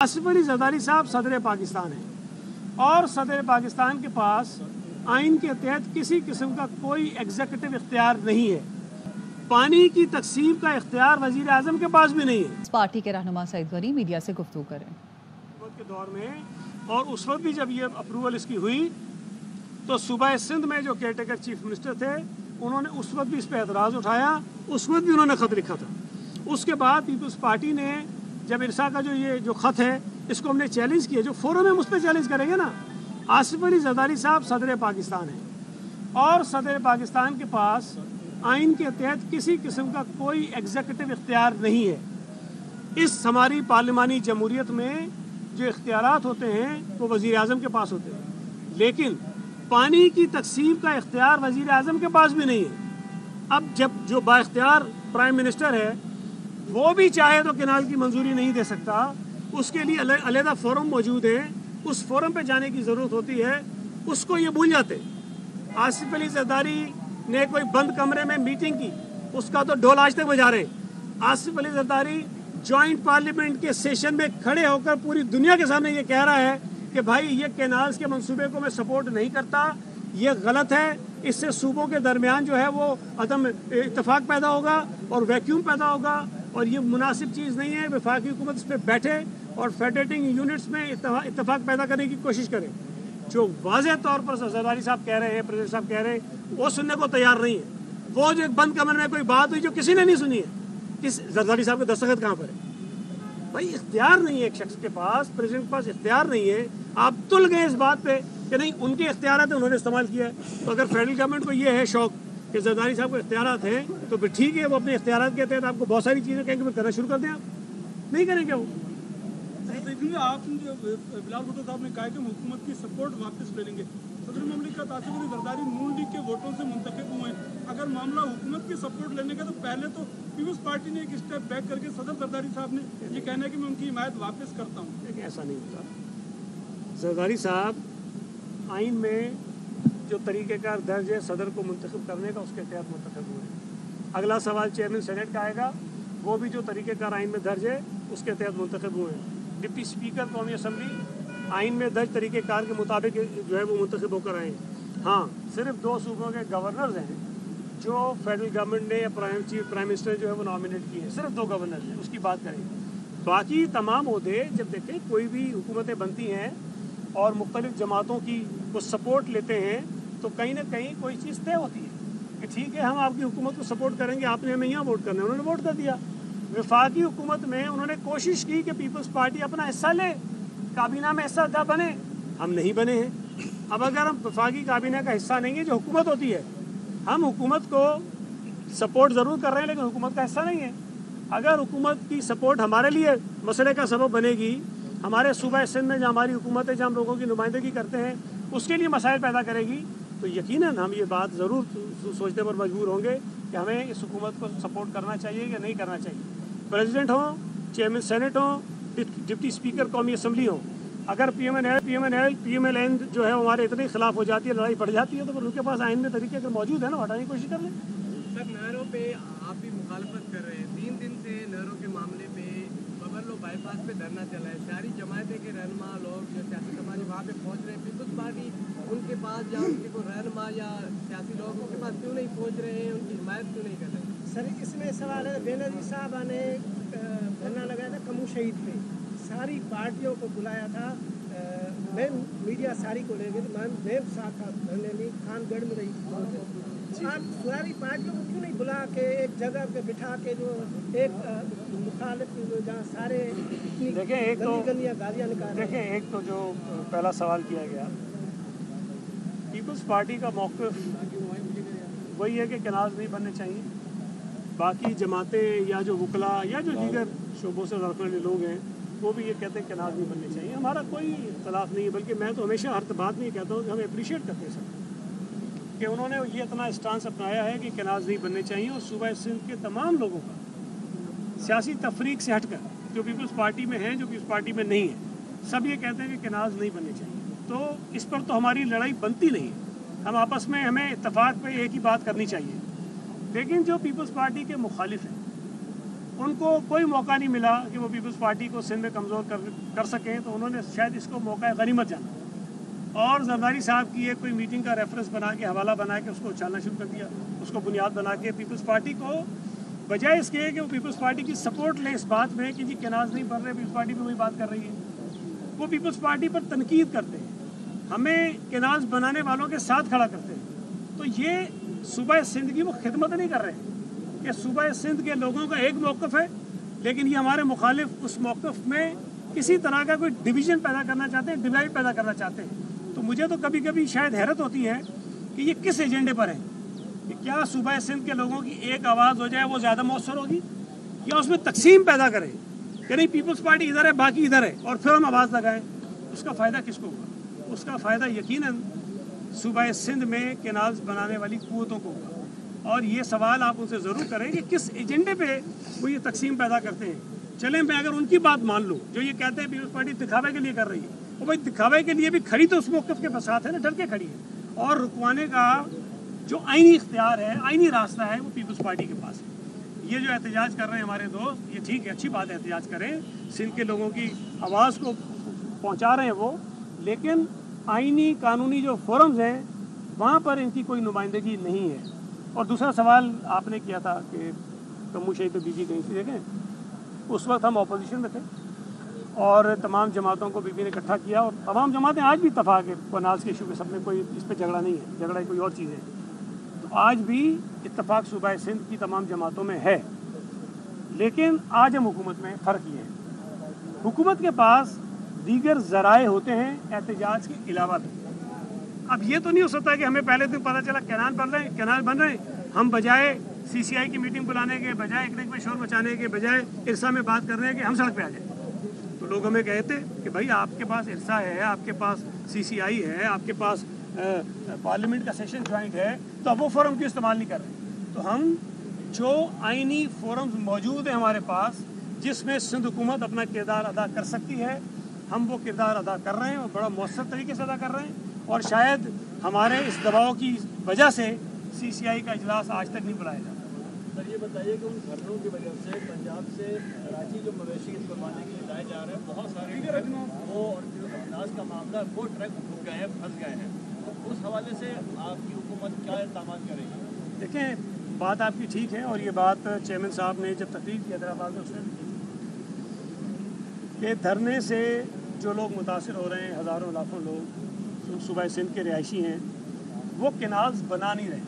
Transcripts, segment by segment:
आसिफ अली जरदारी साहब सदर पाकिस्तान हैं और सदर पाकिस्तान के पास आइन के तहत किसी किस्म का कोई एग्जीक्यूटिव इख्तियार नहीं है। पानी की तकसीम का इख्तियार वजीर आजम के पास भी नहीं है। पार्टी के रहनुमा सईद गनी मीडिया से गुफ्तगू करें के दौर में और उस वक्त भी जब ये अप्रूवल इसकी हुई तो सूबा सिंध में जो केयरटेकर चीफ मिनिस्टर थे उन्होंने उस वक्त भी इस पर एतराज़ उठाया, उस वक्त भी उन्होंने ख़त लिखा था। उसके बाद पीपल्स पार्टी ने जब इरसा का जो ख़त है इसको हमने चैलेंज किया, जो फोरम है उस पर चैलेंज करेंगे ना। आसिफ अली जरदारी साहब सदर पाकिस्तान हैं और सदर पाकिस्तान के पास आइन के तहत किसी किस्म का कोई एग्जीक्यूटिव इख्तियार नहीं है। इस हमारी पार्लिमानी जमहूरियत में जो इख्तियारात होते हैं वो वज़ीर आज़म के पास होते हैं, लेकिन पानी की तकसीम का इख्तियार वज़ीर आज़म के पास भी नहीं है। अब जब जो बाइख्तियार प्राइम मिनिस्टर है वो भी चाहे तो कैनाल की मंजूरी नहीं दे सकता, उसके लिए अलग फोरम मौजूद है, उस फोरम पे जाने की ज़रूरत होती है, उसको ये भूल जाते। आसिफ अली जरदारी ने कोई बंद कमरे में मीटिंग की, उसका तो ढोल आज तक बजा रहे। आसिफ अली जरदारी जॉइंट पार्लियामेंट के सेशन में खड़े होकर पूरी दुनिया के सामने ये कह रहा है कि भाई ये कैनाल्स के मंसूबे को मैं सपोर्ट नहीं करता, ये गलत है, इससे सूबों के दरमियान जो है वो अदम इत्तेफाक पैदा होगा और वैक्यूम पैदा होगा और ये मुनासिब चीज़ नहीं है। वफाकी हुकूमत इस पर बैठे और फेडरेटिंग यूनिट्स में इत्तेफाक पैदा करने की कोशिश करे। जो वाज़ेह तौर पर जरदारी साहब कह रहे हैं, प्रेसिडेंट साहब कह रहे हैं, वो सुनने को तैयार नहीं है। वो जो एक बंद कमरे में कोई बात हुई जो किसी ने नहीं सुनी है, किस जरदारी साहब के दस्तखत कहाँ पर है? भाई इख्तियार नहीं है एक शख्स के पास, प्रेसिडेंट के पास इख्तियार नहीं है। आप तुल गए इस बात पे कि नहीं उनके इख्तियारात हैं, उन्होंने इस्तेमाल किया है। तो अगर फेडरल गवर्नमेंट को ये है शौक कि जरदारी साहब को इख्तियारात हैं तो फिर ठीक है, वो अपने इख्तियारात के तहत आपको बहुत सारी चीज़ें कहेंगे, करना शुरू कर दें। आप नहीं करेंगे वो। आपने जो बिलाल भुट्टो साहब ने कहा कि हम हुकूमत की सपोर्ट वापस ले लेंगे। सदर ममलिकत आसिफ अली जरदारी नून लीग के वोटों से मुंतखब हुए हैं। अगर मामला हुकूमत की सपोर्ट लेने का तो पहले तो पीपल्स पार्टी ने एक स्टेप बैक करके सदर जरदारी साहब ने ये कहना है कि मैं उनकी हिमायत वापस करता हूँ। लेकिन ऐसा नहीं होता। जरदारी साहब आइन में जो तरीक़ेकार दर्ज है सदर को मुंतखब करने का, उसके तहत मुंतखब हुए। अगला सवाल चेयरमैन सेनेट का आएगा, वो भी जो तरीक़ेकार आइन में दर्ज है उसके तहत मुंतखब हुए। डिप्टी स्पीकर कौमी असम्बली आइन में दर्ज तरीक़ेकार के मुताबिक जो है वो मुंतखब होकर आए। हाँ, सिर्फ 2 सूबों के गवर्नर्स हैं जो फेडरल गवर्नमेंट ने या प्राइम मिनिस्टर जो है वो नॉमिनेट किए हैं, सिर्फ 2 गवर्नर्स हैं, उसकी बात करें। बाकी तमाम ओहदे जब देखें कोई भी हुकूमतें बनती हैं और मुख्तलिफ जमातों की वो सपोर्ट लेते हैं तो कहीं ना कहीं कोई चीज़ तय होती है कि ठीक है हम आपकी हुकूमत को सपोर्ट करेंगे, आपने हमें यहाँ वोट करना है, उन्होंने वोट कर दिया। वफाकी हुकूमत में उन्होंने कोशिश की कि पीपल्स पार्टी अपना हिस्सा ले, काबीना में हिस्सा बने, हम नहीं बने हैं। अब अगर हम वफाकी काबीना का हिस्सा नहीं है, जो हुकूमत होती है, हम हुकूमत को सपोर्ट ज़रूर कर रहे हैं लेकिन हुकूमत का हिस्सा नहीं है। अगर हुकूमत की सपोर्ट हमारे लिए मसले का सबब बनेगी, हमारे सूबा सिंध में जो हमारी हुकूमत है, जहाँ हम लोगों की नुमाइंदगी करते हैं, उसके लिए मसाइल पैदा करेगी, तो यकीनन हम ये बात ज़रूर सोचने पर मजबूर होंगे कि हमें इस हुकूमत को सपोर्ट करना चाहिए या नहीं करना चाहिए। प्रेसिडेंट हो, चेयरमैन सेनेट हो, डिप्टी स्पीकर कौमी असम्बली हो, अगर PMLN जो है हमारे इतने खिलाफ हो जाती है, लड़ाई बढ़ जाती है, तो फिर उनके पास आइन में तरीके अगर मौजूद है ना, हटाने की कोशिश कर लें। सर, नहरों पे आप भी मुखालफत कर रहे हैं। 3 दिन से नहरों के मामले पे बबरलो बाईपास पे धरना चला है। सारी जमायतें के रहनुमा लोग जो सियासी समाज वहाँ पे पहुँच रहे हैं। पीपल्स पार्टी उनके पास या उनके को रहनुमा या सियासी लोग उनके पास क्यों नहीं पहुँच रहे हैं, उनकी हिमायत क्यों नहीं कर रहे हैं? सर, इसमें सवाल है, बेनजीर साहब ने धरना लगाया था कमू शहीद पे, सारी पार्टियों को बुलाया था, मैं मीडिया सारी को ले गई, मैं साथ था धरने में, खानगढ़ में रही। आप सारी पार्टियों को क्यों नहीं बुला के एक जगह पे बिठा के जो एक मुखालिफ जहाँ सारे देखें, एक तो गालियाँ निकाल, देखें एक तो जो पहला सवाल किया गया, पीपल्स पार्टी का मौक़िफ़ वही है कि कैनाल्स नहीं बनने चाहिए। बाकी जमातें या जो वकला या जो दीगर शोबों से वाक़िफ़ वाले लोग हैं वो भी ये कहते हैं कैनाल नहीं बनने चाहिए। हमारा कोई इख्तलाफ नहीं है, बल्कि मैं तो हमेशा हर बात में ये कहता हूँ कि हम अप्रिशिएट करते हैं सब कि उन्होंने ये इतना स्टांस अपनाया है कि कैनाल नहीं बनने चाहिए। और सूबा सिंध के तमाम लोगों का सियासी तफरीक से हटकर जो पीपल्स पार्टी में हैं, जो पीपल्स पार्टी में नहीं है, सब ये कहते हैं कि कैनाल नहीं बनने चाहिए। तो इस पर तो हमारी लड़ाई बनती नहीं है। हम आपस में हमें इत्तफाक पे एक ही बात करनी चाहिए। लेकिन जो पीपल्स पार्टी के मुखालिफ हैं ان کو کوئی موقع نہیں ملا کہ وہ پیپلز پارٹی کو سندھ میں کمزور کر سکیں، تو انہوں نے شاید اس کو موقع غنیمت جانا اور زرداری صاحب کی ایک کوئی میٹنگ کا ریفرنس بنا کے، حوالہ بنا کے اس کو اچھالنا شروع کر دیا، اس کو بنیاد بنا کے پیپلز پارٹی کو بجائے اس کے کہ وہ پیپلز پارٹی کی سپورٹ لیں اس بات میں کہ جی کناز نہیں بن رہے، پیپلز پارٹی بھی وہی بات کر رہی ہے، وہ پیپلز پارٹی پر تنقید کرتے ہیں، ہمیں کناز بنانے والوں کے ساتھ کھڑا کرتے ہیں۔ تو یہ صوبہ سندھ کی وہ خدمت نہیں کر رہے ہیں کہ صوبہ سندھ کے لوگوں کا ایک موقف ہے، لیکن یہ ہمارے مخالف اس موقف میں کسی طرح کا کوئی ڈویژن پیدا کرنا چاہتے ہیں، ڈیوائڈ پیدا کرنا چاہتے ہیں۔ تو مجھے تو کبھی کبھی شاید حیرت ہوتی ہے کہ یہ کس ایجنڈے پر ہیں، کہ کیا صوبہ سندھ کے لوگوں کی ایک آواز ہو جائے وہ زیادہ مؤثر ہوگی، یا اس میں تقسیم پیدا کریں کہ نہیں پیپلز پارٹی ادھر ہے باقی ادھر ہے اور پھر ہم آواز لگائیں۔ اس کا فائدہ کس کو ہوگا؟ اس کا فائدہ یقیناً صوبہ سندھ میں کینالز بنانے والی قوتوں کو ہوگا، اور یہ سوال آپ ان سے ضرور کریں کہ کس ایجنڈے پہ وہ یہ تقسیم پیدا کرتے ہیں۔ چلیں میں اگر ان کی بات مان لوں جو یہ کہتے ہیں پیپلز پارٹی دکھاوے کے لیے کر رہی ہے، وہ بھائی دکھاوے کے لیے بھی کھڑی تو اس موقف کے ساتھ ہے نا، ڈر کے کھڑی ہے، اور رکوانے کا جو آئینی اختیار ہے، آئینی راستہ ہے، وہ پیپلز پارٹی کے پاس ہے۔ یہ جو احتجاج کر رہے ہیں ہمارے دوست، یہ ٹھیک ہے، اچھی بات ہے، احتجاج کریں، سندھ کے لوگوں کی آواز کو پہنچا رہے ہیں وہ، لیکن آئینی قانونی جو فورمز ہیں وہاں پر ان کی کوئی نمائندگی نہیں ہے۔ اور دوسرا سوال آپ نے کیا تھا کہ کمو شہید پہ بی جی کہیں سے دیکھیں، اس وقت ہم اپوزیشن میں تھے اور تمام جماعتوں کو بی بی نے اکٹھا کیا، اور تمام جماعتیں آج بھی اتفاق ہے کناز کے ایشو کے، سب میں کوئی اس پہ جھگڑا نہیں ہے، جھگڑا کوئی اور چیز ہے، تو آج بھی اتفاق صوبہ سندھ کی تمام جماعتوں میں ہے۔ لیکن آج ہم حکومت میں فرق یہ ہے، حکومت کے پاس دیگر ذرائع ہوتے ہیں احتجاج کے علاوہ بھی۔ اب یہ تو نہیں ہو سکتا کہ ہمیں پہلے دن پتہ چلا کینال بن رہے ہیں، ہم بجائے سی سی آئی کی میٹنگ بلانے کے، بجائے ایک میں شور مچانے کے، بجائے ارسا میں بات کرنے کے، ہم سڑک پہ آ جائیں۔ تو لوگ ہمیں کہتے کہ بھائی آپ کے پاس ارسا ہے، آپ کے پاس سی سی آئی ہے، آپ کے پاس پارلیمنٹ کا سیشن جوائنٹ ہے، تو اب وہ فورم کیوں استعمال نہیں کر رہے؟ تو ہم جو آئینی فورمز موجود ہیں ہمارے پاس جس میں سندھ حکومت اپنا کردار ادا کر سکتی ہے، ہم وہ کردار ادا کر رہے ہیں اور بڑا مؤثر طریقے سے ادا کر رہے ہیں، اور شاید ہمارے اس دباؤ کی وجہ سے سی سی آئی کا اجلاس آج تک نہیں بلایا جاتا۔ سر یہ بتائیے کہ ان دھرنوں کی وجہ سے پنجاب سے کراچی جو مویشی قربانے کے لیے لائے جا رہے ہیں، بہت سارے وہ اور جو اناج کا معاملہ وہ ٹرک رک گئے ہیں، پھنس گئے ہیں، اس حوالے سے آپ کی حکومت کیا اقدامات کرے گی؟ دیکھیں بات آپ کی ٹھیک ہے، اور یہ بات چیئرمین صاحب نے جب تقریر کی حیدرآباد میں اس نے بھی کی کہ دھرنے سے جو لوگ متاثر ہو رہے ہیں، ہزاروں لاکھوں لوگ صوبہ سندھ کے رہائشی ہیں، وہ کینالز بنا نہیں رہے،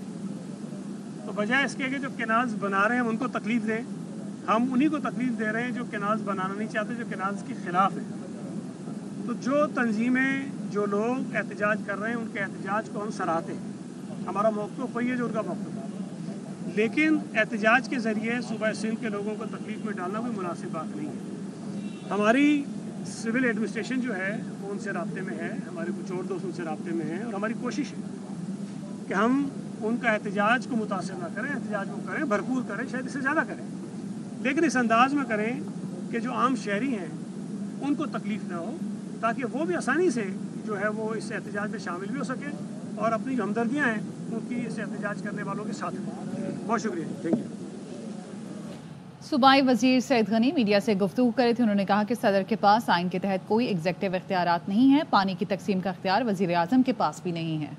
تو بجائے اس کے کہ جو کینالز بنا رہے ہیں ہم ان کو تکلیف دیں، ہم انہی کو تکلیف دے رہے ہیں جو کینالز بنانا نہیں چاہتے، جو کینالز کے خلاف ہیں۔ تو جو تنظیمیں، جو لوگ احتجاج کر رہے ہیں، ان کے احتجاج کو ہم سراہتے ہیں، ہمارا موقف وہی ہے جو ان کا موقف ہے، لیکن احتجاج کے ذریعے صوبہ سندھ کے لوگوں کو تکلیف میں ڈالنا کوئی مناسب بات نہیں ہے۔ ہماری سول ایڈمنسٹریشن جو ہے وہ ان سے رابطے میں ہے، ہمارے کچھ اور دوست ان سے رابطے میں ہیں، اور ہماری کوشش ہے کہ ہم ان کا احتجاج کو متاثر نہ کریں، احتجاج کو کریں، بھرپور کریں، شاید اس سے زیادہ کریں، لیکن اس انداز میں کریں کہ جو عام شہری ہیں ان کو تکلیف نہ ہو، تاکہ وہ بھی آسانی سے جو ہے وہ اس احتجاج میں شامل بھی ہو سکیں اور اپنی جو ہمدردیاں ہیں ان کی اس احتجاج کرنے والوں کے ساتھ ہیں۔ بہت شکریہ، تھینک یو۔ صوبائی وزیر سعید غنی میڈیا سے گفتگو کرے تھے، انہوں نے کہا کہ صدر کے پاس آئین کے تحت کوئی ایگزیکٹو اختیارات نہیں ہیں، پانی کی تقسیم کا اختیار وزیر اعظم کے پاس بھی نہیں ہے۔